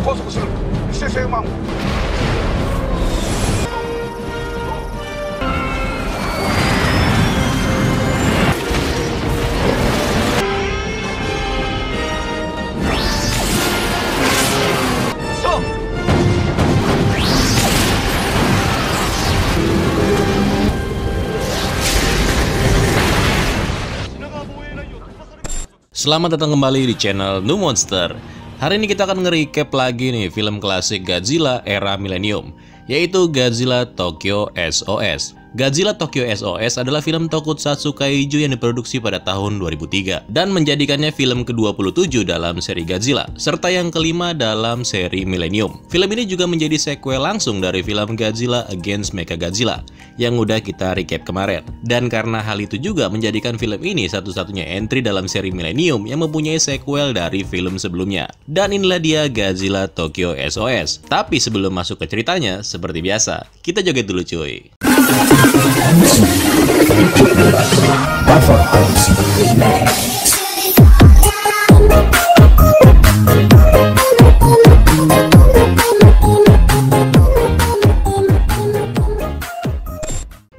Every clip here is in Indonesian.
拘束する。規制線マン。Selamat datang kembali di channel New Monster. Hari ini kita akan nge-recap lagi nih film klasik Godzilla era Millennium, yaitu Godzilla Tokyo SOS. Godzilla Tokyo SOS adalah film tokusatsu kaiju yang diproduksi pada tahun 2003 dan menjadikannya film ke-27 dalam seri Godzilla, serta yang kelima dalam seri Millennium. Film ini juga menjadi sequel langsung dari film Godzilla Against Mechagodzilla yang udah kita recap kemarin. Dan karena hal itu juga menjadikan film ini satu-satunya entry dalam seri Millennium yang mempunyai sequel dari film sebelumnya. Dan inilah dia Godzilla Tokyo SOS. Tapi sebelum masuk ke ceritanya, seperti biasa, kita joget dulu cuy.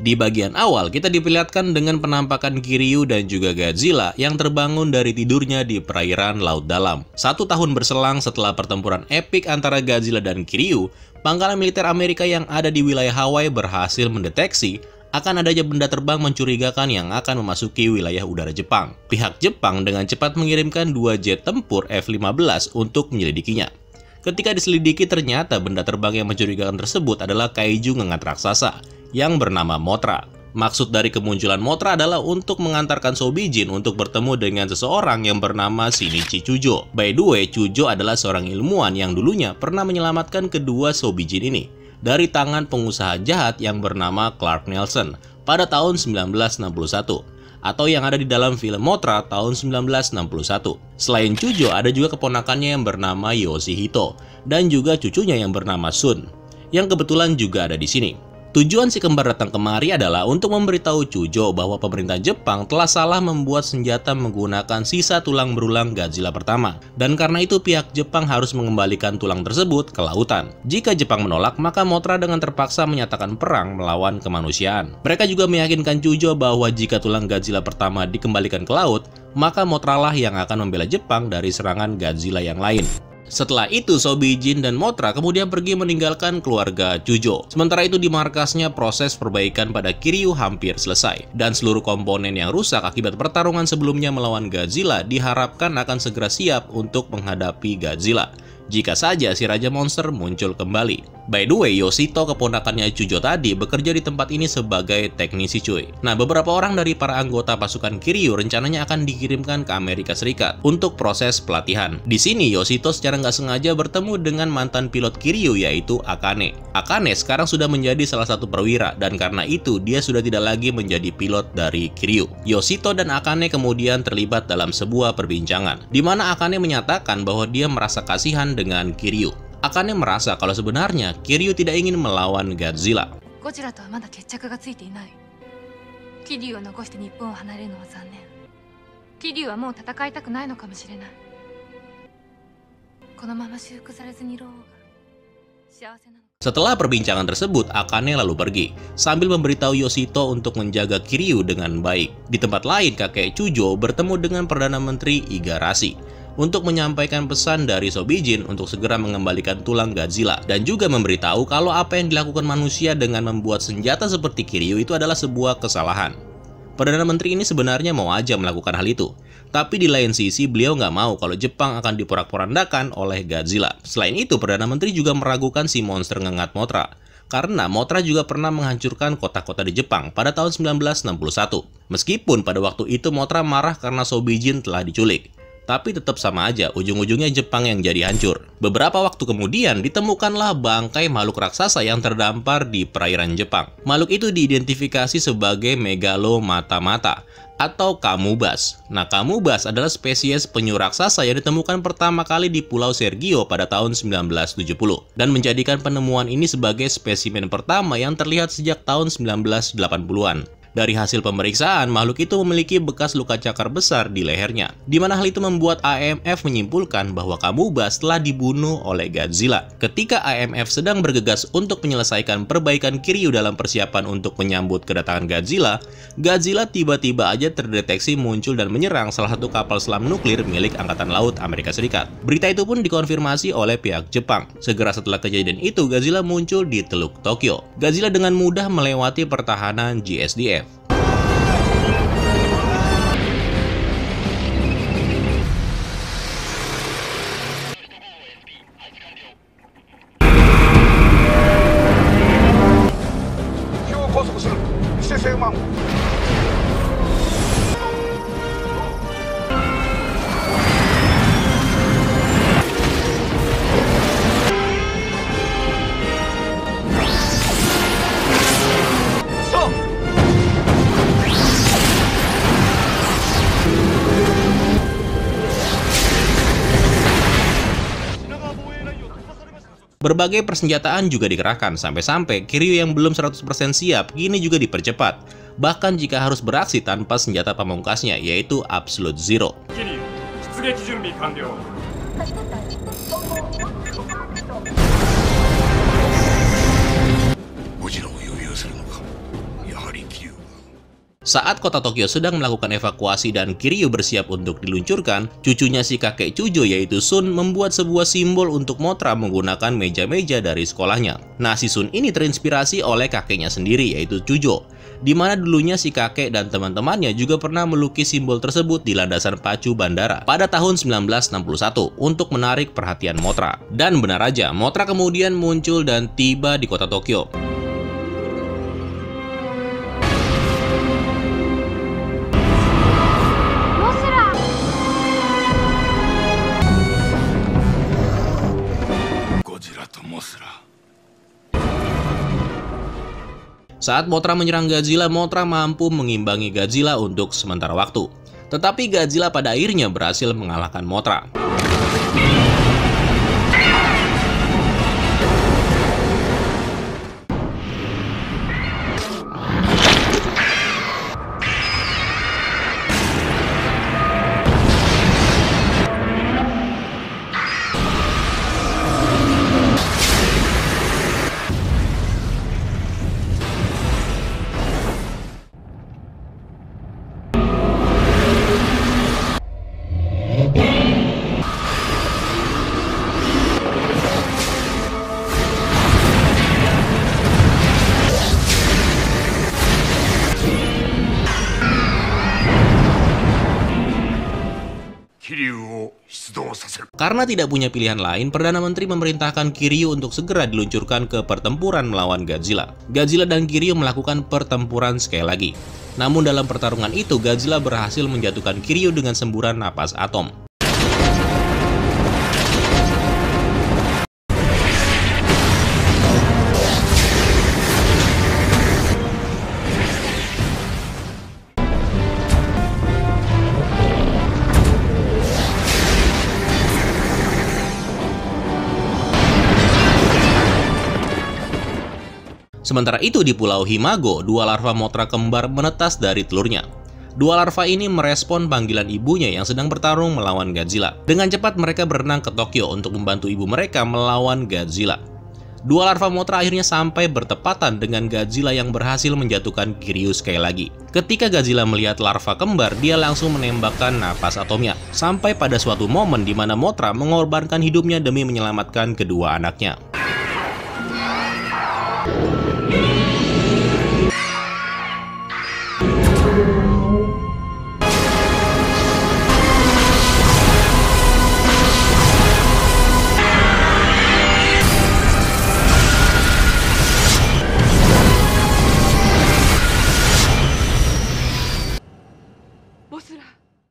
Di bagian awal, kita diperlihatkan dengan penampakan Kiryu dan juga Godzilla yang terbangun dari tidurnya di perairan laut dalam. 1 tahun berselang setelah pertempuran epik antara Godzilla dan Kiryu, pangkalan militer Amerika yang ada di wilayah Hawaii berhasil mendeteksi akan adanya benda terbang mencurigakan yang akan memasuki wilayah udara Jepang. Pihak Jepang dengan cepat mengirimkan 2 jet tempur F-15 untuk menyelidikinya. Ketika diselidiki, ternyata benda terbang yang mencurigakan tersebut adalah kaiju ngengat raksasa yang bernama Mothra. Maksud dari kemunculan Mothra adalah untuk mengantarkan Sobijin untuk bertemu dengan seseorang yang bernama Shinichi Chujo. By the way, Chujo adalah seorang ilmuwan yang dulunya pernah menyelamatkan kedua Sobijin ini dari tangan pengusaha jahat yang bernama Clark Nelson pada tahun 1961, atau yang ada di dalam film Mothra tahun 1961. Selain Chujo, ada juga keponakannya yang bernama Yoshihito dan juga cucunya yang bernama Sun, yang kebetulan juga ada di sini. Tujuan si kembar datang kemari adalah untuk memberitahu Chujo bahwa pemerintah Jepang telah salah membuat senjata menggunakan sisa tulang berulang Godzilla pertama. Dan karena itu pihak Jepang harus mengembalikan tulang tersebut ke lautan. Jika Jepang menolak, maka Mothra dengan terpaksa menyatakan perang melawan kemanusiaan. Mereka juga meyakinkan Chujo bahwa jika tulang Godzilla pertama dikembalikan ke laut, maka Mothra lah yang akan membela Jepang dari serangan Godzilla yang lain. Setelah itu, Sobijin dan Mothra kemudian pergi meninggalkan keluarga Chujo. Sementara itu di markasnya proses perbaikan pada Kiryu hampir selesai. Dan seluruh komponen yang rusak akibat pertarungan sebelumnya melawan Godzilla diharapkan akan segera siap untuk menghadapi Godzilla jika saja si Raja Monster muncul kembali. By the way, Yoshito, keponakannya Chujo tadi, bekerja di tempat ini sebagai teknisi cuy. Nah, beberapa orang dari para anggota pasukan Kiryu rencananya akan dikirimkan ke Amerika Serikat untuk proses pelatihan. Di sini, Yoshito secara nggak sengaja bertemu dengan mantan pilot Kiryu, yaitu Akane. Akane sekarang sudah menjadi salah satu perwira, dan karena itu dia sudah tidak lagi menjadi pilot dari Kiryu. Yoshito dan Akane kemudian terlibat dalam sebuah perbincangan, di mana Akane menyatakan bahwa dia merasa kasihan dengan Kiryu. Akane merasa kalau sebenarnya Kiryu tidak ingin melawan Godzilla. Setelah perbincangan tersebut, Akane lalu pergi, sambil memberitahu Yoshito untuk menjaga Kiryu dengan baik. Di tempat lain, kakek Chujo bertemu dengan Perdana Menteri Igarashi untuk menyampaikan pesan dari Sobijin untuk segera mengembalikan tulang Godzilla, dan juga memberitahu kalau apa yang dilakukan manusia dengan membuat senjata seperti Kiryu itu adalah sebuah kesalahan. Perdana Menteri ini sebenarnya mau aja melakukan hal itu, tapi di lain sisi beliau nggak mau kalau Jepang akan diporak-porandakan oleh Godzilla. Selain itu, Perdana Menteri juga meragukan si monster ngengat Mothra, karena Mothra juga pernah menghancurkan kota-kota di Jepang pada tahun 1961. Meskipun pada waktu itu Mothra marah karena Sobijin telah diculik, tapi tetap sama aja, ujung-ujungnya Jepang yang jadi hancur. Beberapa waktu kemudian ditemukanlah bangkai makhluk raksasa yang terdampar di perairan Jepang. Makhluk itu diidentifikasi sebagai Megalo Mata-Mata atau Kamubas. Nah, Kamubas adalah spesies penyu raksasa yang ditemukan pertama kali di Pulau Sergio pada tahun 1970 dan menjadikan penemuan ini sebagai spesimen pertama yang terlihat sejak tahun 1980-an. Dari hasil pemeriksaan, makhluk itu memiliki bekas luka cakar besar di lehernya, di mana hal itu membuat AMF menyimpulkan bahwa Kamuba telah dibunuh oleh Godzilla. Ketika AMF sedang bergegas untuk menyelesaikan perbaikan Kiryu dalam persiapan untuk menyambut kedatangan Godzilla, Godzilla tiba-tiba aja terdeteksi muncul dan menyerang salah satu kapal selam nuklir milik Angkatan Laut Amerika Serikat. Berita itu pun dikonfirmasi oleh pihak Jepang. Segera setelah kejadian itu, Godzilla muncul di Teluk Tokyo. Godzilla dengan mudah melewati pertahanan GSDF. Berbagai persenjataan juga dikerahkan, sampai-sampai Kiryu yang belum 100% siap kini juga dipercepat. Bahkan jika harus beraksi tanpa senjata pamungkasnya, yaitu Absolute Zero. Saat kota Tokyo sedang melakukan evakuasi dan Kiryu bersiap untuk diluncurkan, cucunya si kakek Chujo yaitu Sun membuat sebuah simbol untuk Mothra menggunakan meja-meja dari sekolahnya. Nah, si Sun ini terinspirasi oleh kakeknya sendiri yaitu Chujo, di mana dulunya si kakek dan teman-temannya juga pernah melukis simbol tersebut di landasan pacu bandara pada tahun 1961 untuk menarik perhatian Mothra. Dan benar aja, Mothra kemudian muncul dan tiba di kota Tokyo. Saat Mothra menyerang Godzilla, Mothra mampu mengimbangi Godzilla untuk sementara waktu. Tetapi Godzilla pada akhirnya berhasil mengalahkan Mothra. Karena tidak punya pilihan lain, Perdana Menteri memerintahkan Kiryu untuk segera diluncurkan ke pertempuran melawan Godzilla. Godzilla dan Kiryu melakukan pertempuran sekali lagi. Namun dalam pertarungan itu, Godzilla berhasil menjatuhkan Kiryu dengan semburan napas atom. Sementara itu di Pulau Himago, dua larva Mothra kembar menetas dari telurnya. Dua larva ini merespon panggilan ibunya yang sedang bertarung melawan Godzilla. Dengan cepat mereka berenang ke Tokyo untuk membantu ibu mereka melawan Godzilla. Dua larva Mothra akhirnya sampai bertepatan dengan Godzilla yang berhasil menjatuhkan Kiryu sekali lagi. Ketika Godzilla melihat larva kembar, dia langsung menembakkan napas atomnya. Sampai pada suatu momen di mana Mothra mengorbankan hidupnya demi menyelamatkan kedua anaknya.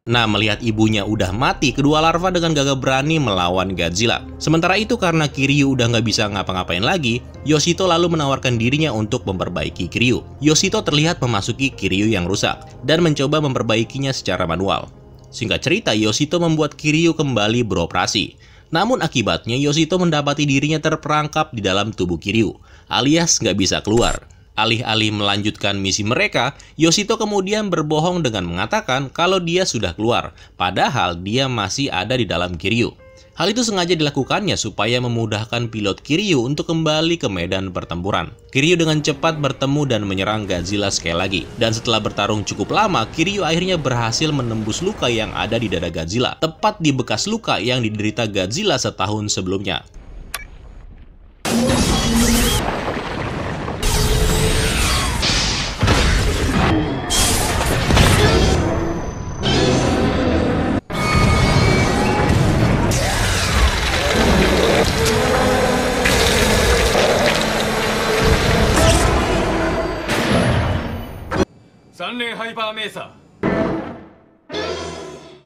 Nah, melihat ibunya udah mati, kedua larva dengan gagah berani melawan Godzilla. Sementara itu, karena Kiryu udah nggak bisa ngapa-ngapain lagi, Yoshito lalu menawarkan dirinya untuk memperbaiki Kiryu. Yoshito terlihat memasuki Kiryu yang rusak, dan mencoba memperbaikinya secara manual. Singkat cerita, Yoshito membuat Kiryu kembali beroperasi. Namun akibatnya, Yoshito mendapati dirinya terperangkap di dalam tubuh Kiryu, alias nggak bisa keluar. Alih-alih melanjutkan misi mereka, Yoshito kemudian berbohong dengan mengatakan kalau dia sudah keluar, padahal dia masih ada di dalam Kiryu. Hal itu sengaja dilakukannya supaya memudahkan pilot Kiryu untuk kembali ke medan pertempuran. Kiryu dengan cepat bertemu dan menyerang Godzilla sekali lagi. Dan setelah bertarung cukup lama, Kiryu akhirnya berhasil menembus luka yang ada di dada Godzilla, tepat di bekas luka yang diderita Godzilla setahun sebelumnya.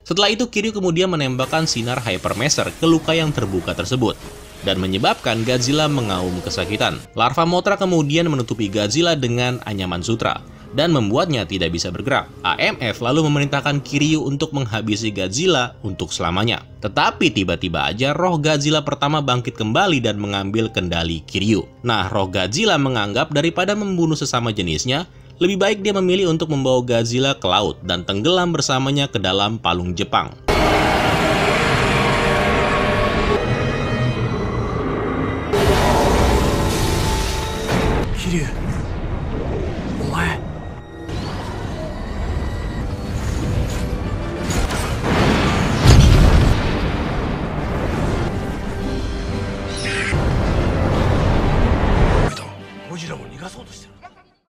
Setelah itu, Kiryu kemudian menembakkan sinar Hyper Meser ke luka yang terbuka tersebut dan menyebabkan Godzilla mengaum kesakitan. Larva Mothra kemudian menutupi Godzilla dengan anyaman sutra dan membuatnya tidak bisa bergerak. AMF lalu memerintahkan Kiryu untuk menghabisi Godzilla untuk selamanya. Tetapi tiba-tiba aja roh Godzilla pertama bangkit kembali dan mengambil kendali Kiryu. Nah, roh Godzilla menganggap daripada membunuh sesama jenisnya, lebih baik dia memilih untuk membawa Godzilla ke laut dan tenggelam bersamanya ke dalam palung Jepang. Kiryu, omae.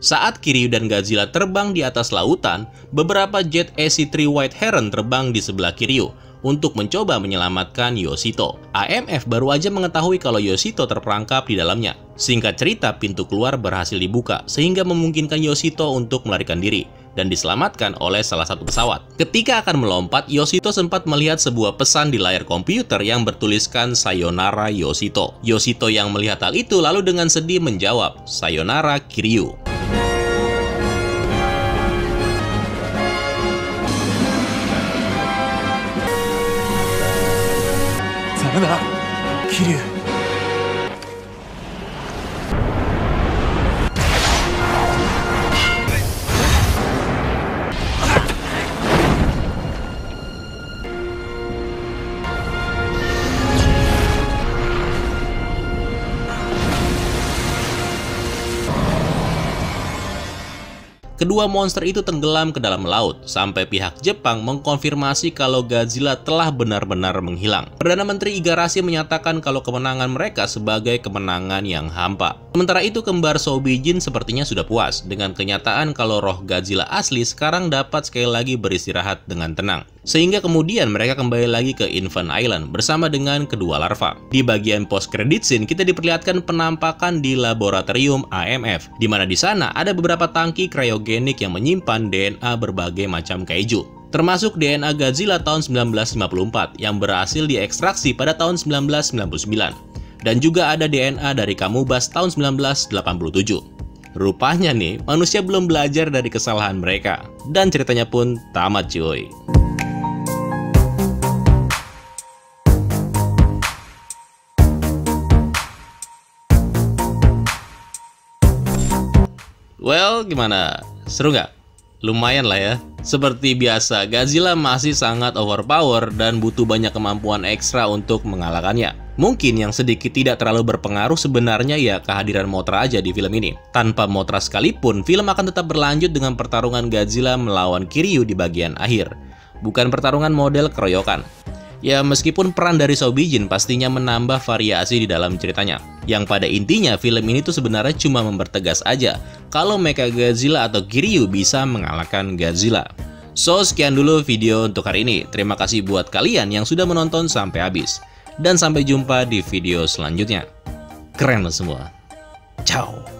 Saat Kiryu dan Godzilla terbang di atas lautan, beberapa jet AC-3 White Heron terbang di sebelah Kiryu untuk mencoba menyelamatkan Yoshito. AMF baru aja mengetahui kalau Yoshito terperangkap di dalamnya. Singkat cerita, pintu keluar berhasil dibuka sehingga memungkinkan Yoshito untuk melarikan diri dan diselamatkan oleh salah satu pesawat. Ketika akan melompat, Yoshito sempat melihat sebuah pesan di layar komputer yang bertuliskan Sayonara Yoshito. Yoshito yang melihat hal itu lalu dengan sedih menjawab, Sayonara Kiryu. Sayonara, Kiryu. Kedua monster itu tenggelam ke dalam laut, sampai pihak Jepang mengkonfirmasi kalau Godzilla telah benar-benar menghilang. Perdana Menteri Igarashi menyatakan kalau kemenangan mereka sebagai kemenangan yang hampa. Sementara itu, kembar Soubijin sepertinya sudah puas dengan kenyataan kalau roh Godzilla asli sekarang dapat sekali lagi beristirahat dengan tenang. Sehingga kemudian mereka kembali lagi ke Infant Island bersama dengan kedua larva. Di bagian post credit scene kita diperlihatkan penampakan di laboratorium AMF, di mana di sana ada beberapa tangki kriogenik yang menyimpan DNA berbagai macam kaiju, termasuk DNA Godzilla tahun 1954 yang berhasil diekstraksi pada tahun 1999, dan juga ada DNA dari Kamubas tahun 1987. Rupanya nih, manusia belum belajar dari kesalahan mereka, dan ceritanya pun tamat cuy. Well, gimana? Seru nggak? Lumayan lah ya. Seperti biasa, Godzilla masih sangat overpower dan butuh banyak kemampuan ekstra untuk mengalahkannya. Mungkin yang sedikit tidak terlalu berpengaruh sebenarnya ya kehadiran Mothra aja di film ini. Tanpa Mothra sekalipun, film akan tetap berlanjut dengan pertarungan Godzilla melawan Kiryu di bagian akhir. Bukan pertarungan model keroyokan. Ya, meskipun peran dari Soubijin pastinya menambah variasi di dalam ceritanya. Yang pada intinya film ini tuh sebenarnya cuma mempertegas aja kalau Mechagodzilla atau Kiryu bisa mengalahkan Godzilla. So, sekian dulu video untuk hari ini. Terima kasih buat kalian yang sudah menonton sampai habis. Dan sampai jumpa di video selanjutnya. Keren lo semua. Ciao.